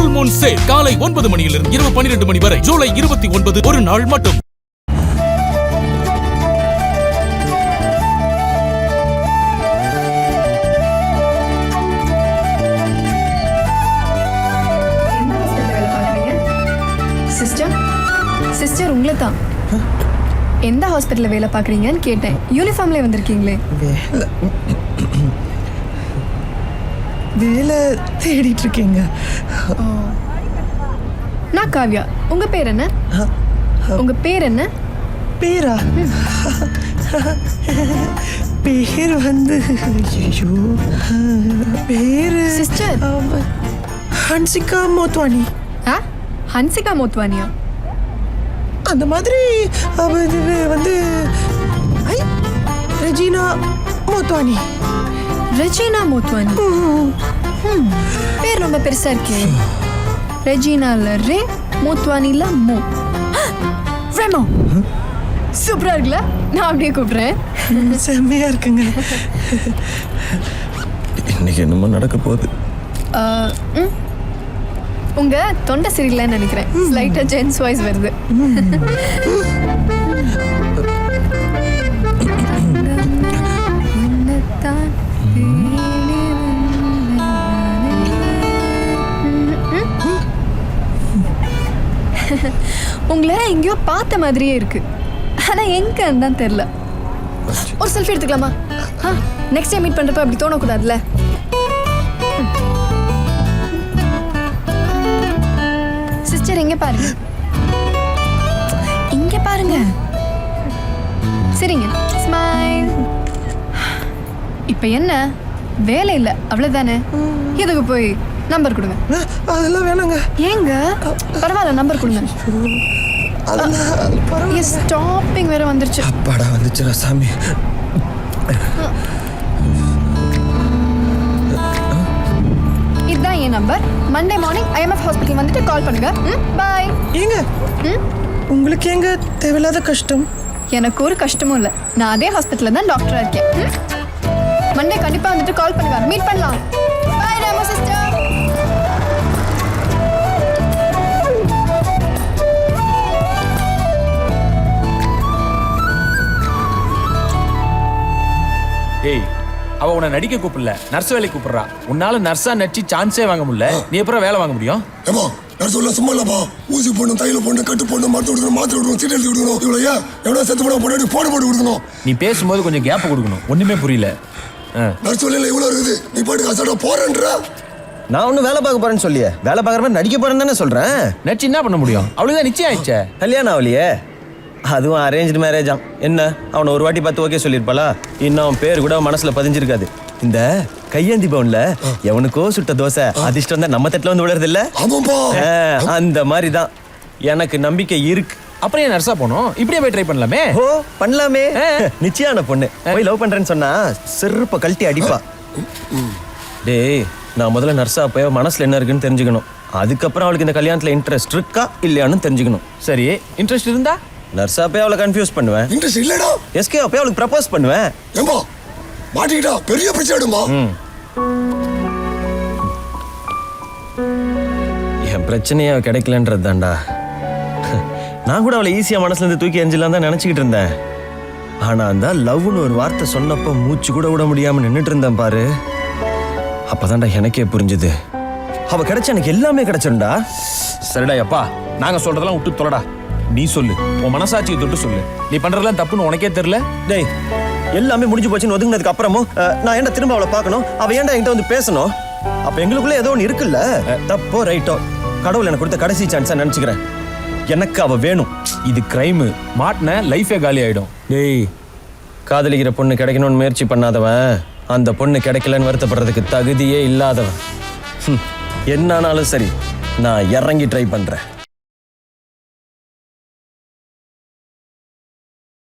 Full Moon sale காலை 9 மணியிலிருந்து இரவு 12 மணி வரை ஜூலை 29 ஒரு நாள் மட்டும். சிஸ்டர் உங்களை தான் எந்த ஹாஸ்பிட்டல்ல வேலை பார்க்குறீங்கன்னு கேட்டேன். யூனிஃபார்ம்ல வந்திருக்கீங்களே. வேலை தேடிட்டு இருக்கீங்க? நான் காவ்யா. உங்க பேர் என்ன? உங்க பேர் என்ன? பேரா? பேர் வந்து ஐயோ பேரு சிஸ்டர் ஹன்சிகா மோத்வானி. ஹன்சிகா மோத்வானியா? அந்த மாதிரி வந்து ரெஜினா மோத்வானி. ரெஜினா மோத்வானி பேர் ரொம்ப பெருசா இருக்கே. ரெஜினால ரே, மோத்வானில மோ. ரெமோ சூப்பரா இருக்குல்ல? நான் அப்படியே கூப்பிடுறேன். செம்மையா இருக்குங்க. இன்னைக்கு என்னமோ நடக்க போகுது. உங்க தொண்டை சரியில்லைன்னு நினைக்கிறேன். லைட்டா ஜென்ஸ் வாய்ஸ் வருது. உங்களை எங்கேயோ பார்த்த மாதிரியே இருக்கு, ஆனா எங்கன்னு தான் தெரியல. ஒரு செல்ஃபி எடுத்துக்கலாமா? நெக்ஸ்ட் டைம் மீட் பண்றப்ப அப்படி தோணக்கூடாதுல்ல. சிஸ்டர் இங்க பாருங்க, இங்க பாருங்க. சரிங்க, ஸ்மைல். இப்ப என்ன வேலை இல்ல அவ்வளவுதானே? எதுக்கு போய் நம்பர் கொடுங்க? அதெல்லாம் வேணாங்க. ஏங்க? பரவாயில்ல, நம்பர் கொடுங்க. ஸ்டாப்பிங் வேற வந்துருச்சு. அப்பாடா வந்துச்சுடா சாமி. இதுதான் என் நம்பர். மண்டே மார்னிங் IMF ஹாஸ்பிட்டல் வந்துட்டு கால் பண்ணுங்க. பாய். ஏங்க உங்களுக்கு எங்க தேவையில்லாத கஷ்டம்? எனக்கு ஒரு கஷ்டமும் இல்லை. நான் அதே ஹாஸ்பிட்டல்ல தான் டாக்டரா இருக்கேன். மண்டே கண்டிப்பா வந்துட்டு கால் பண்ணுங்க, மீட் பண்ணலாம். பாய் ராமா சிஸ்டர். ஏய், அவ உன்னை நடிக்க கூப்பிடல, நர்ஸ் வேலை கூப்பிடுறா. உன்னால நர்ஸா நடிச்சு சான்ஸே வாங்க முடியல, நீ எப்பறம் வேலை வாங்க முடியும்? ஏமா நர்ஸ் சொல்ல சும்மா இல்லப்பா. ஊசி போடணும், தையல் போடணும், கட்டு போடணும், மருந்து கொடுக்கணும், மாத்திரை கொடுக்கணும், சீட் எழுதி கொடுக்கணும். இவ்வளோ எவ்வளோ செத்து போட போட்டு போட்டு கொடுக்கணும். நீ பேசும்போது கொஞ்சம் கேப் கொடுக்கணும். ஒண்ணுமே புரியல. நர்ஸ் சொல்ல இவ்வளோ இருக்குது, நீ பாட்டுக்கு அசாடா போறேன்ற. நான் ஒன்றும் வேலை பார்க்க போறேன்னு சொல்லியே, வேலை பார்க்குற மாதிரி நடிக்க போறேன்னு தானே சொல்றேன். நடிச்சு என்ன பண்ண முடியும்? அவளுக்கு நிச்சயம் ஆயிடுச்சே. கல்யாணம் ஆகலையே, அதுவும் அரேஞ்ச்டு மேரேஜ். என்ன அவனை ஒரு வாட்டி 10 ஓகே சொல்லியிருப்பாளா? இன்னும் அவன் பேர் கூட மனசுல பதிஞ்சிருக்காது. இந்த கையேந்தி பவுன்ல எவனுக்கோ சுட்ட தோசை அதிர்ஷ்டம் தான் நம்ம தட்டுல வந்து விழுறது இல்ல? அந்த மாதிரி தான் எனக்கு நம்பிக்கை இருக்கு. அப்புறம் ஏன் நர்ஸா போனோம்? இப்படியே போய் ட்ரை பண்ணலாமே. ஓ பண்ணலாமே. நிச்சயான பொண்ணு போய் லவ் பண்றேன்னு சொன்னா செருப்ப கழட்டி அடிப்பா. டேய், நான் முதல்ல நர்ஸா போய் மனசுல என்ன இருக்குன்னு தெரிஞ்சுக்கணும். அதுக்கப்புறம் அவளுக்கு இந்த கல்யாணத்துல இன்ட்ரெஸ்ட் இருக்கா இல்லையான்னு தெரிஞ்சுக்கணும். சரி, இன்ட்ரெஸ்ட் இருந்தா நர்ஸா போய் அவளை கன்ஃபியூஸ் பண்ணுவேன். இன்ட்ரெஸ்ட் இல்லடா, எஸ்கே போய் அவளுக்கு ப்ரப்போஸ் பண்ணுவேன். ஏம்பா மாட்டிக்கிட்டா பெரிய பிரச்சனைடுமா. என் பிரச்சனையே கிடைக்கலன்றது தான்டா. நான் கூட அவளை ஈஸியா மனசுல இருந்து தூக்கி எறிஞ்சிடலாம் தான் நினைச்சுக்கிட்டு இருந்தேன். ஆனா அந்த லவ்னு ஒரு வார்த்தை சொன்னப்ப மூச்சு கூட விட முடியாம நின்றுட்டு இருந்தேன் பாரு. அப்பதான்டா எனக்கே புரிஞ்சுது, அவ கிடைச்ச எனக்கு எல்லாமே கிடைச்சிருந்தா. சரிடா அப்பா, நாங்க சொல்றதெல்லாம் விட்டு தொலைடா. நீ சொல்லு, உன் மனசாட்சியை தொட்டு சொல்லு. நீ பண்றதெல்லாம் தப்புன்னு உனக்கே தெரியல? டேய், எல்லாமே முடிஞ்சு போச்சுன்னு ஒதுங்கினதுக்கு அப்புறமும் நான் ஏன்டா திரும்ப அவளை பார்க்கணும்? அவ ஏன்டா என்கிட்ட வந்து பேசணும்? அப்ப எங்களுக்குள்ள ஏதோ ஒன்று இருக்குல்ல. தப்போ ரைட்டோ, கடவுள் எனக்கு கொடுத்த கடைசி சான்ஸா நினைச்சுக்கிறேன். எனக்கு அவ வேணும். இது கிரைம். மாட்டின லைஃபே காலி ஆயிடும். டேய், காதலிக்கிற பொண்ணு கிடைக்கணும்னு முயற்சி பண்ணாதவன் அந்த பொண்ணு கிடைக்கலன்னு வருத்தப்படுறதுக்கு தகுதியே இல்லாதவன். என்னானாலும் சரி, நான் இறங்கி ட்ரை பண்றேன்.